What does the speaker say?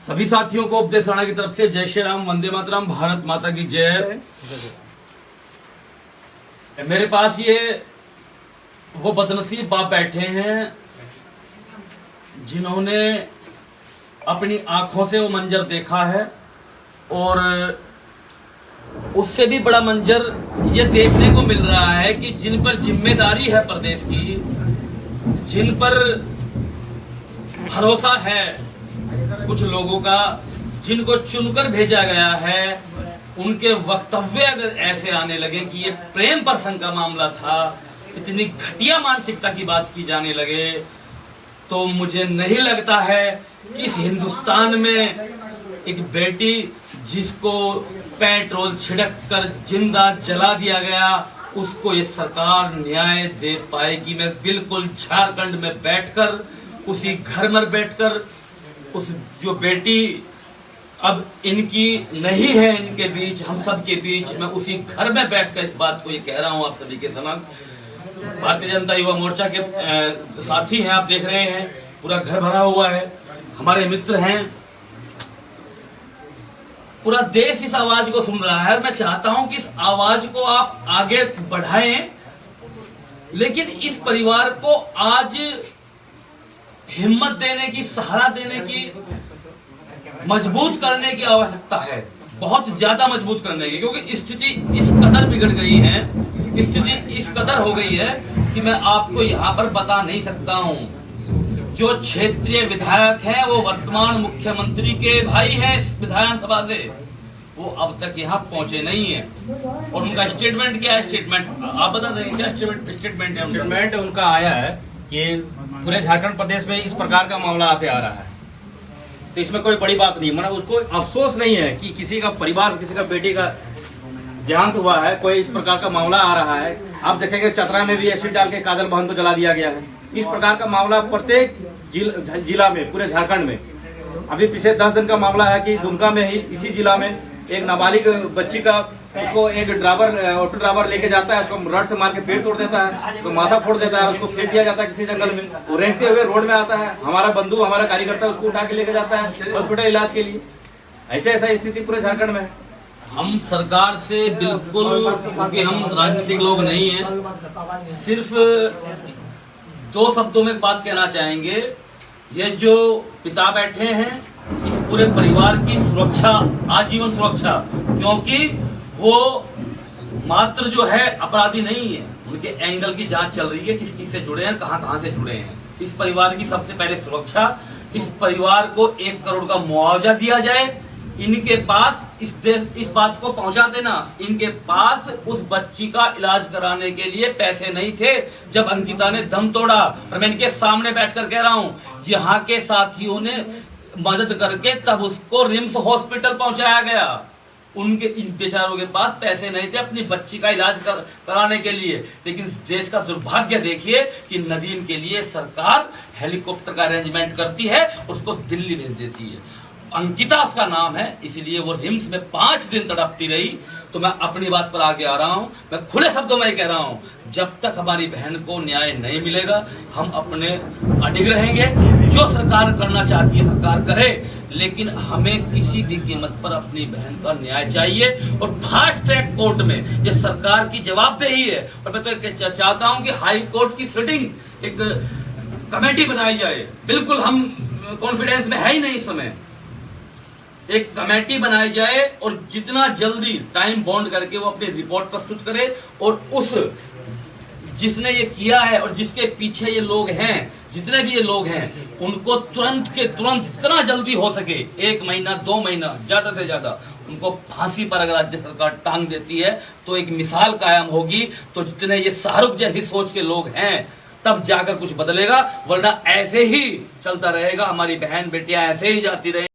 सभी साथियों को उपदेश राणा की तरफ से जय श्री राम, वंदे मातरम, भारत माता की जय। मेरे पास ये वो बदनसीब बाप बैठे हैं जिन्होंने अपनी आंखों से वो मंजर देखा है, और उससे भी बड़ा मंजर ये देखने को मिल रहा है कि जिन पर जिम्मेदारी है प्रदेश की, जिन पर भरोसा है कुछ लोगों का, जिनको चुनकर भेजा गया है, उनके वक्तव्य अगर ऐसे आने लगे कि ये प्रेम प्रसंग का मामला था, इतनी घटिया मानसिकता की बात की जाने लगे, तो मुझे नहीं लगता है कि इस हिंदुस्तान में एक बेटी जिसको पेट्रोल छिड़क कर जिंदा जला दिया गया, उसको ये सरकार न्याय दे पाएगी। मैं बिल्कुल झारखंड में बैठकर, उसी घर में बैठकर, उस जो बेटी अब इनकी नहीं है इनके बीच, हम सब के बीच, मैं उसी घर में बैठकर इस बात को ये कह रहा हूं आप सभी के समक्ष। भारतीय जनता युवा मोर्चा के साथी हैं, आप देख रहे हैं पूरा घर भरा हुआ है, हमारे मित्र हैं, पूरा देश इस आवाज को सुन रहा है। और मैं चाहता हूं कि इस आवाज को आप आगे बढ़ाएं, लेकिन इस परिवार को आज हिम्मत देने की, सहारा देने की, मजबूत करने की आवश्यकता है, बहुत ज्यादा मजबूत करने की, क्योंकि स्थिति इस कदर बिगड़ गई है, स्थिति इस कदर हो गई है कि मैं आपको यहाँ पर बता नहीं सकता हूँ। जो क्षेत्रीय विधायक हैं वो वर्तमान मुख्यमंत्री के भाई हैं इस विधानसभा से, वो अब तक यहाँ पहुंचे नहीं है। और उनका स्टेटमेंट क्या है? स्टेटमेंट आप बता देंगे क्या? स्टेटमेंट है स्टेटमेंट उनका आया है कि पूरे झारखंड प्रदेश में इस प्रकार का मामला आते आ रहा है, तो इसमें कोई बड़ी बात नहीं, मतलब उसको अफसोस नहीं है कि किसी का परिवार, किसी का बेटी का देहांत हुआ है, कोई इस प्रकार का मामला आ रहा है। आप देखेंगे चतरा में भी एसिड डाल के काजल बहन को जला दिया गया है। इस प्रकार का मामला प्रत्येक जिला में, पूरे झारखंड में, अभी पिछले 10 दिन का मामला है कि दुमका में ही इसी जिला में एक नाबालिग बच्ची का, उसको एक ड्राइवर, ऑटो ड्राइवर लेके जाता है, उसको रड से मार के पेट तोड़ देता है, उसको माथा फोड़ देता है, उसको फेंक दिया जाता है किसी जंगल में। वो रेंगते हुए रोड में आता है, हमारा बंधु, हमारा कार्यकर्ता उसको उठा के लेके जाता है हॉस्पिटल इलाज के लिए। ऐसा स्थिति पूरे झारखंड में है। हम सरकार से बिल्कुल, क्योंकि हम राजनीतिक लोग नहीं हैं, सिर्फ 2 शब्दों में बात कहना चाहेंगे। ये जो पिता बैठे हैं, इस पूरे परिवार की सुरक्षा, आजीवन सुरक्षा, क्योंकि वो मात्र जो है अपराधी नहीं है, उनके एंगल की जांच चल रही है, किस किस से जुड़े हैं, कहां से जुड़े हैं। इस परिवार की सबसे पहले सुरक्षा, इस परिवार को 1 करोड़ का मुआवजा दिया जाए। इनके पास इस बात को पहुंचा देना, इनके पास उस बच्ची का इलाज कराने के लिए पैसे नहीं थे जब अंकिता ने दम तोड़ा। और मैं इनके सामने बैठकर कह रहा हूं, यहाँ के साथियों ने मदद करके तब उसको रिम्स हॉस्पिटल पहुंचाया गया। उनके इन बेचारों के पास पैसे नहीं थे अपनी बच्ची का इलाज कराने के लिए। लेकिन देश का दुर्भाग्य देखिए कि नदीम के लिए सरकार हेलीकॉप्टर का अरेंजमेंट करती है, उसको दिल्ली भेज देती है। अंकिता उसका नाम है, इसलिए वो रिम्स में 5 दिन तड़पती रही। तो मैं अपनी बात पर आगे आ रहा हूं, मैं खुले शब्दों में कह रहा हूं, जब तक हमारी बहन को न्याय नहीं मिलेगा, हम अपने अडिग रहेंगे। जो सरकार करना चाहती है सरकार करे, लेकिन हमें किसी भी कीमत पर अपनी बहन का न्याय चाहिए। और फास्ट ट्रैक कोर्ट में ये सरकार की जवाबदेही है। और मैं तो चाहता हूं कि हाई कोर्ट की सिटिंग एक कमेटी बनाई जाए। बिल्कुल हम कॉन्फिडेंस में है ही नहीं इस समय। एक कमेटी बनाई जाए और जितना जल्दी टाइम बॉन्ड करके वो अपनी रिपोर्ट प्रस्तुत करे, और उस जिसने ये किया है और जिसके पीछे ये लोग हैं, जितने भी ये लोग हैं, उनको तुरंत के तुरंत, जितना जल्दी हो सके, 1 महीना 2 महीना ज्यादा से ज्यादा, उनको फांसी पर अगर राज्य सरकार टांग देती है तो एक मिसाल कायम होगी। तो जितने ये शाहरुख जैसी सोच के लोग हैं, तब जाकर कुछ बदलेगा, वरना ऐसे ही चलता रहेगा। हमारी बहन बेटियां ऐसे ही जाती रहे।